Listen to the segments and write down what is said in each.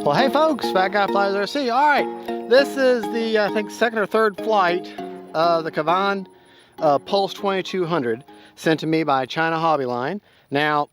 Well, hey folks, Fat Guy Flies RC. All right, this is the I think second or third flight of the KAVAN Pulse 2200 sent to me by China Hobby Line. Now,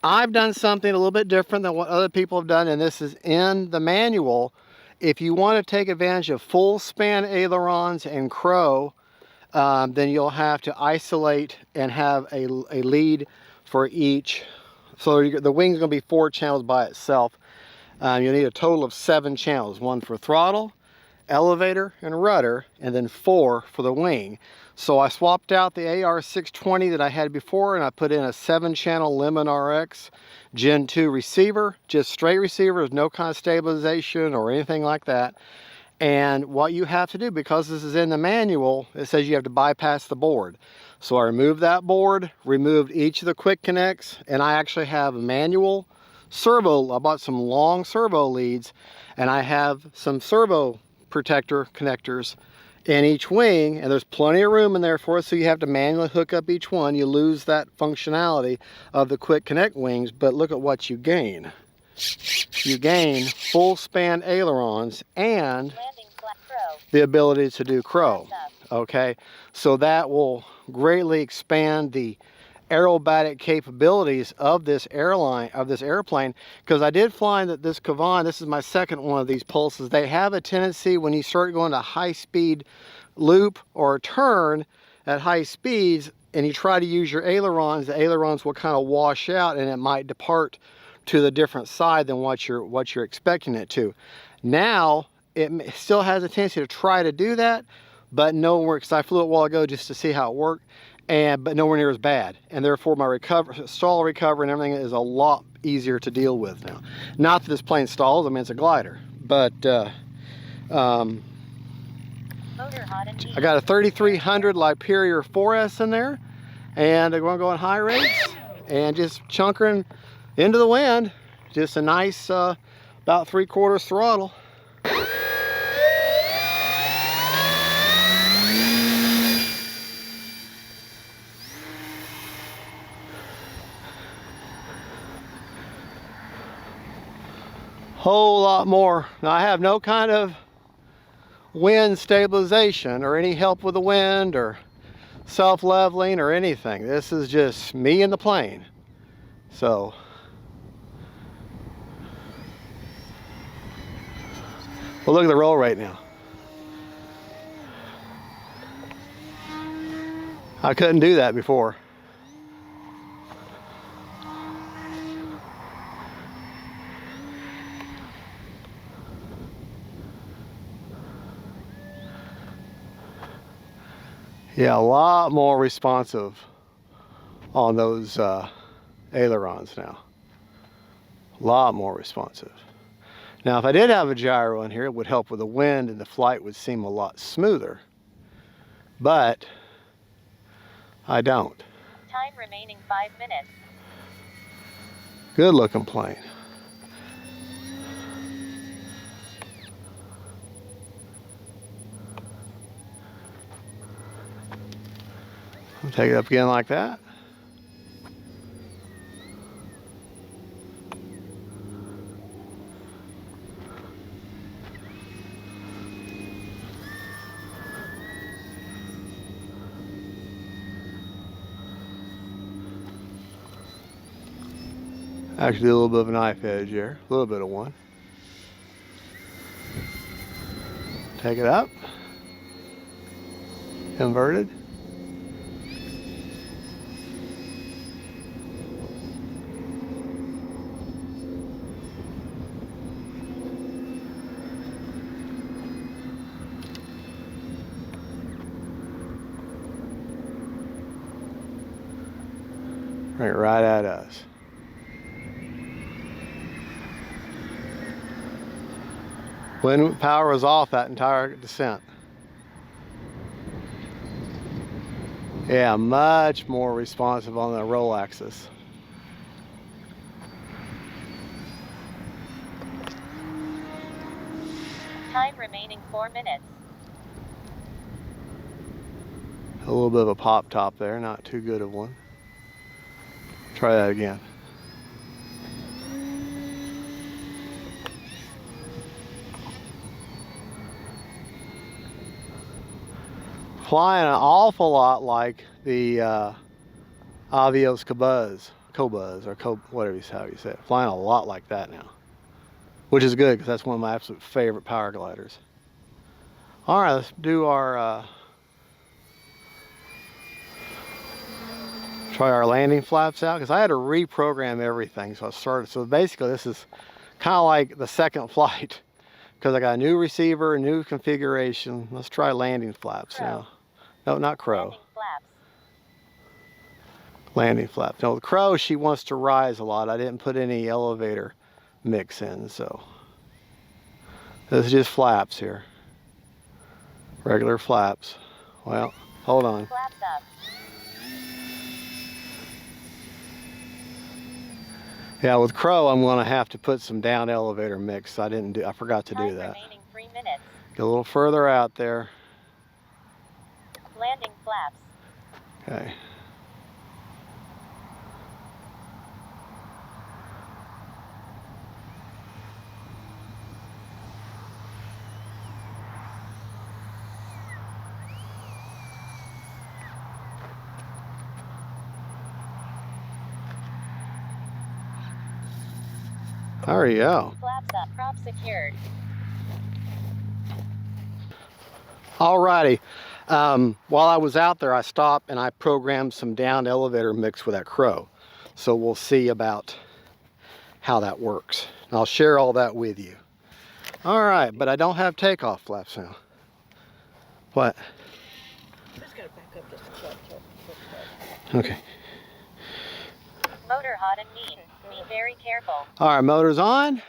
I've done something a little bit different than what other people have done, and this is in the manual. If you want to take advantage of full span ailerons and crow, then you'll have to isolate and have a lead for each. So the wing's going to be 4 channels by itself. You'll need a total of 7 channels, 1 for throttle, elevator, and rudder, and then 4 for the wing. So I swapped out the AR620 that I had before, and I put in a 7-channel Lemon RX Gen 2 receiver, just straight receivers, no kind of stabilization or anything like that. And what you have to do, because this is in the manual, it says you have to bypass the board. So I removed that board, removed each of the quick connects, and I actually have a manual servo. I bought some long servo leads, and I have some servo protector connectors in each wing, and there's plenty of room in there for it, so you have to manually hook up each one. You lose that functionality of the quick connect wings, but look at what you gain. You gain full span ailerons and the ability to do crow. Okay, so that will greatly expand the aerobatic capabilities of this airplane, because I did find that this KAVAN, this is my second one of these pulses, they have a tendency when you start going to high speed loop or turn at high speeds and you try to use your ailerons, the ailerons will kind of wash out and it might depart to the different side than what you're expecting it to. Now it still has a tendency to try to do that, but nowhere, because I flew it a while ago just to see how it worked, but nowhere near as bad, and therefore my stall recovery and everything is a lot easier to deal with now. Not that this plane stalls, I mean it's a glider, but I got a 3300 LiPo 4S in there, and I'm going to go in high rates and just chunkering into the wind. Just a nice about 3/4 throttle. Whole lot more. Now I have no kind of wind stabilization or any help with the wind or self-leveling or anything. This is just me and the plane. So well, look at the roll rate now. I couldn't do that before. Yeah, a lot more responsive on those ailerons now. A lot more responsive. Now, if I did have a gyro in here, it would help with the wind and the flight would seem a lot smoother. But I don't. Time remaining 5 minutes. Good looking plane. I'll take it up again like that. Actually, a little bit of a knife edge there, a little bit of one. Take it up, inverted. Right at us. Wind power was off that entire descent. Yeah, much more responsive on the roll axis. Time remaining 4 minutes. A little bit of a pop top there, not too good of one. Try that again. Flying an awful lot like the Avios whatever how you say it. Flying a lot like that now, which is good because that's one of my absolute favorite power gliders. All right, let's do our try our landing flaps out because I had to reprogram everything. So basically, this is kind of like the second flight because I got a new receiver, a new configuration. Let's try landing flaps now. No, not crow. Landing flaps. Landing flaps. No, the crow, she wants to rise a lot. I didn't put any elevator mix in, so this is just flaps here. Regular flaps. Well, hold on. Flaps up. Yeah, with crow, I'm going to have to put some down elevator mix. I forgot to do that. Remaining 3 minutes. Get a little further out there. Landing flaps. Okay. There you go. Flaps up. Prop secured. Alrighty. While I was out there, I stopped and I programmed some down elevator mix with that crow. So we'll see about how that works. And I'll share all that with you. Alright, but I don't have takeoff flaps now. What? Just gotta back up just a touch. Okay. Motor hot and neat. Be very careful. Alright, motor's on.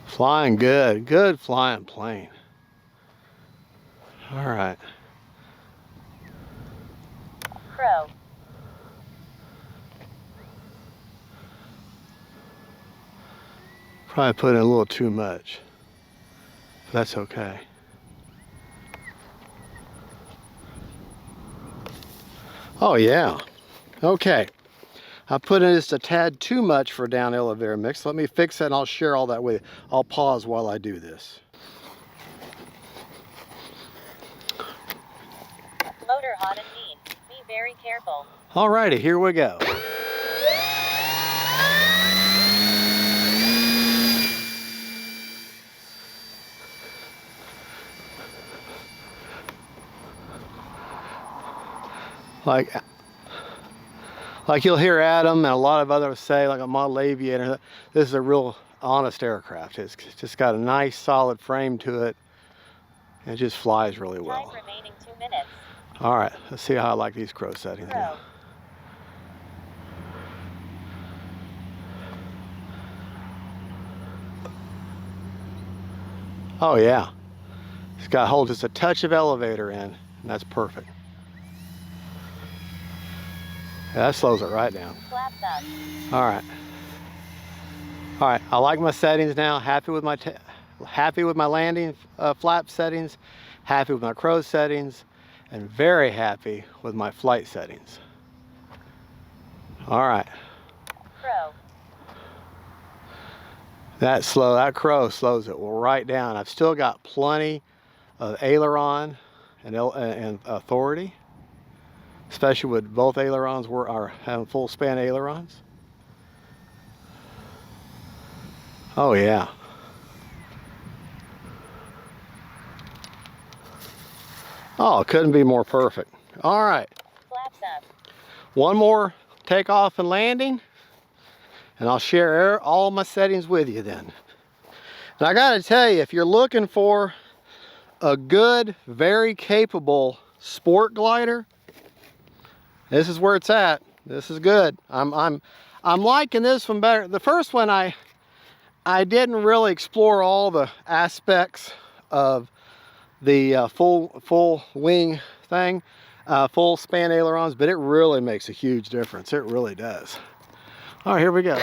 Flying good. Good flying plane. Alright. Crow. Probably put in a little too much. But that's okay. Oh yeah. Okay. I put in just a tad too much for down elevator mix. Let me fix that and I'll share all that with you. I'll pause while I do this. Motor hot and neat. Be very careful. Alrighty, here we go. Like you'll hear Adam and a lot of others say, like a model aviator, this is a real honest aircraft. It's just got a nice solid frame to it. And it just flies really well. Time remaining 2 minutes. All right, let's see how I like these crow settings now. Oh yeah, it's got to hold just a touch of elevator in, and that's perfect. Yeah, that slows it right down. Flaps up. All right. All right, I like my settings now. Happy with my landing flap settings. Happy with my crow settings, and very happy with my flight settings. All right. Crow. That crow slows it right down. I've still got plenty of aileron and authority, especially with both ailerons are having full span ailerons. Oh yeah. Oh, it couldn't be more perfect. All right. Flaps up. One more takeoff and landing, and I'll share all my settings with you then. And I gotta tell you, if you're looking for a good, very capable sport glider, this is where it's at. This is good. I'm liking this one better. The first one I didn't really explore all the aspects of the full wing thing, full span ailerons, but it really makes a huge difference. It really does. All right, here we go.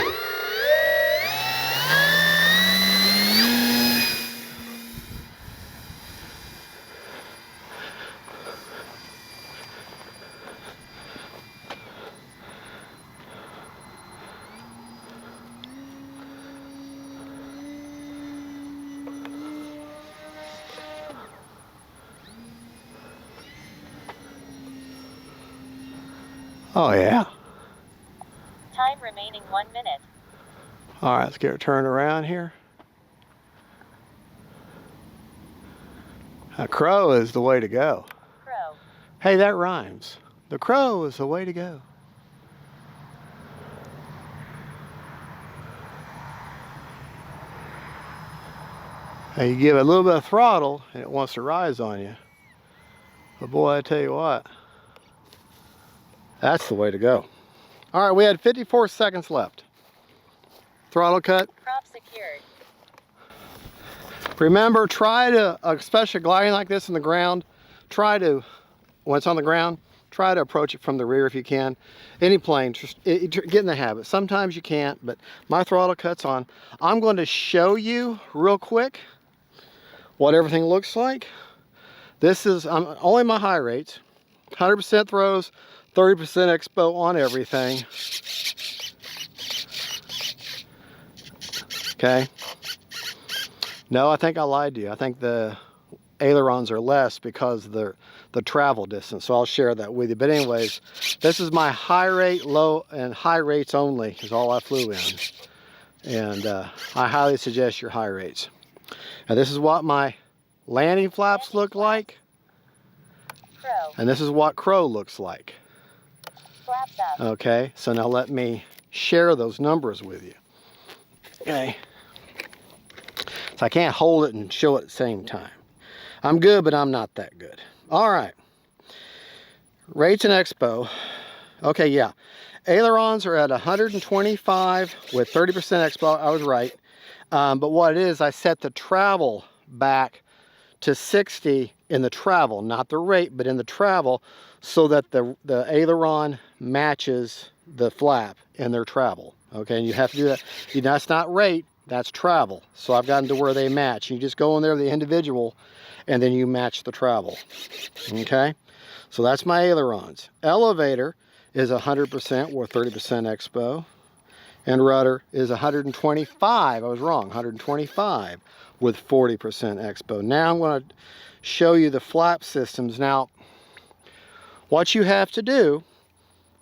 Oh yeah. Time remaining 1 minute. All right, let's get her turned around here. A crow is the way to go. Crow. Hey, that rhymes. The crow is the way to go. Hey, you give it a little bit of throttle and it wants to rise on you. But boy, I tell you what, that's the way to go. All right, we had 54 seconds left. Throttle cut. Prop secured. Remember, try to, especially gliding like this in the ground, try to, when it's on the ground, try to approach it from the rear if you can. Any plane, just get in the habit. Sometimes you can't, but my throttle cut's on. I'm going to show you real quick what everything looks like. This is only my high rates, 100% throws, 30% expo on everything. Okay. No, I think I lied to you. I think the ailerons are less because of the travel distance. So I'll share that with you. But anyways, this is my high rate, low, and high rates only is all I flew in. And I highly suggest your high rates. Now this is what my landing flaps look like. Crow. And this is what crow looks like. Flaps up. Okay, so now let me share those numbers with you. Okay. So I can't hold it and show it at the same time. I'm good, but I'm not that good. All right. Rates and expo. Okay, yeah. Ailerons are at 125 with 30% expo. I was right. But what it is, I set the travel back to 60 in the travel, not the rate, but in the travel, so that the aileron matches the flap in their travel. Okay, and you have to do that. That's not rate, that's travel. So I've gotten to where they match. You just go in there, the individual, and then you match the travel. Okay, so that's my ailerons. Elevator is 100% with 30% expo, and rudder is 125. I was wrong, 125 with 40% expo. Now I'm going to show you the flap systems. Now, what you have to do,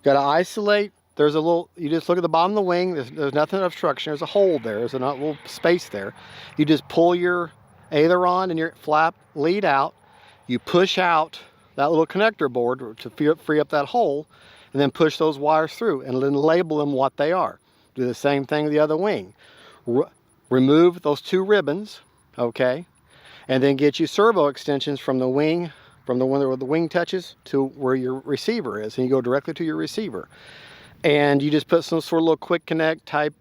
got to isolate. There's a little, you just look at the bottom of the wing, there's nothing obstruction, there's a hole there, there's a little space there. You just pull your aileron and your flap lead out, you push out that little connector board to free up that hole, and then push those wires through and then label them what they are. Do the same thing with the other wing. Remove those two ribbons, okay, and then get you servo extensions from the wing, from the one where the wing touches to where your receiver is, and you go directly to your receiver. And you just put some sort of little quick connect type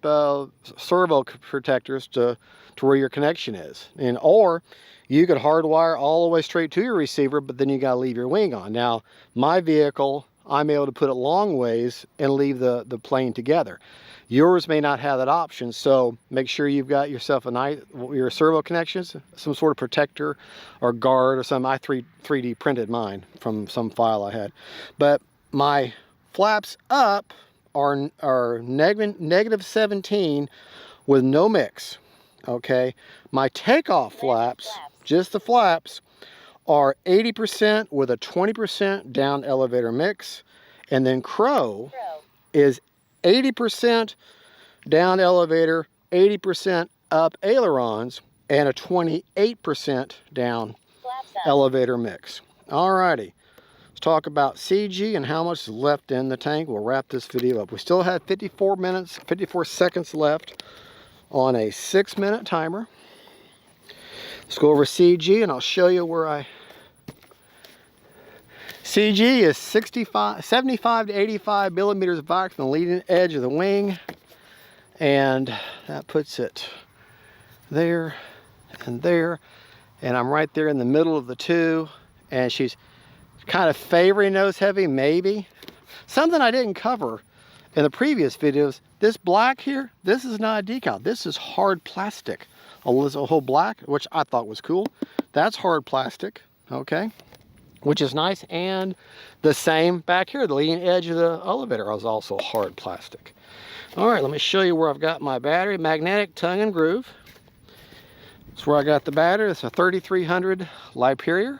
servo protectors to where your connection is. And or you could hardwire all the way straight to your receiver, but then you got to leave your wing on. Now, my vehicle, I'm able to put it long ways and leave the plane together. Yours may not have that option, so make sure you've got yourself your servo connections, some sort of protector or guard or something. I 3D printed mine from some file I had. But my flaps up are negative 17 with no mix. Okay, my takeoff flaps, just the flaps, are 80% with a 20% down elevator mix, and then crow is 80% down elevator, 80% up ailerons, and a 28% down elevator mix. Alrighty, let's talk about CG and how much is left in the tank. We'll wrap this video up. We still have 54 seconds left on a 6-minute timer. Let's go over CG and I'll show you where CG is 75 to 85 millimeters back from the leading edge of the wing, and that puts it there and there, and I'm right there in the middle of the two, and she's kind of favoring nose heavy, maybe. Something I didn't cover in the previous videos, this black here, this is not a decal, this is hard plastic. A whole black, which I thought was cool. That's hard plastic, okay, which is nice. And the same back here, the leading edge of the elevator is also hard plastic. All right, let me show you where I've got my battery. Magnetic tongue and groove. That's where I got the battery. It's a 3300 LiPo.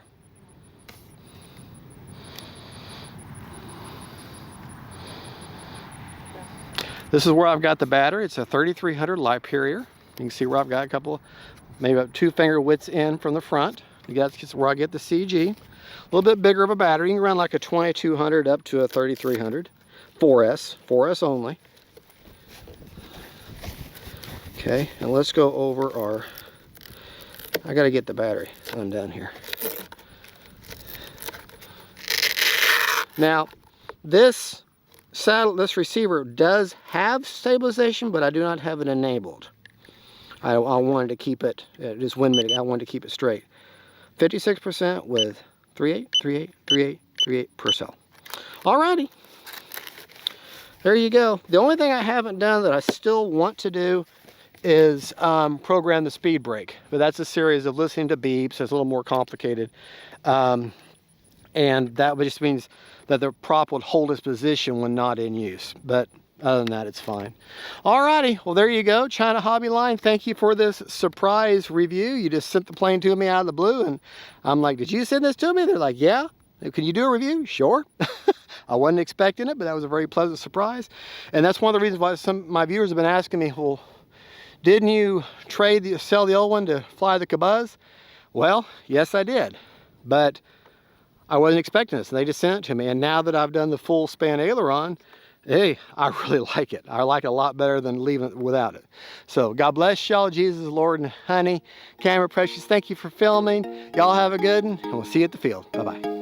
This is where I've got the battery. It's a 3300 LiPo. You can see where I've got a couple, maybe about 2 finger widths in from the front. That's where I get the CG. A little bit bigger of a battery. You can run like a 2200 up to a 3300. 4S only. Okay, and let's go over our, I gotta get the battery undone here. Now, this receiver does have stabilization, but I do not have it enabled. I wanted to keep it, just wind minute, I wanted to keep it straight. 56% with 3.8, 3.8, 3.8, 3.8 per cell. Alrighty. There you go. The only thing I haven't done that I still want to do is program the speed brake. But that's a series of listening to beeps. So it's a little more complicated. And that just means that the prop would hold its position when not in use. But other than that, it's fine. Alrighty, well there you go, China Hobby Line. Thank you for this surprise review. You just sent the plane to me out of the blue, and I'm like, did you send this to me? They're like, yeah. Can you do a review? Sure. I wasn't expecting it, but that was a very pleasant surprise. And that's one of the reasons why some of my viewers have been asking me, well, didn't you sell the old one to fly the KAVAN? Well, yes, I did. But I wasn't expecting this. They just sent it to me. And now that I've done the full span aileron, hey, I really like it. I like it a lot better than leaving it without it. So God bless y'all. Jesus, Lord, and honey. Camera precious, thank you for filming. Y'all have a good one, and we'll see you at the field. Bye-bye.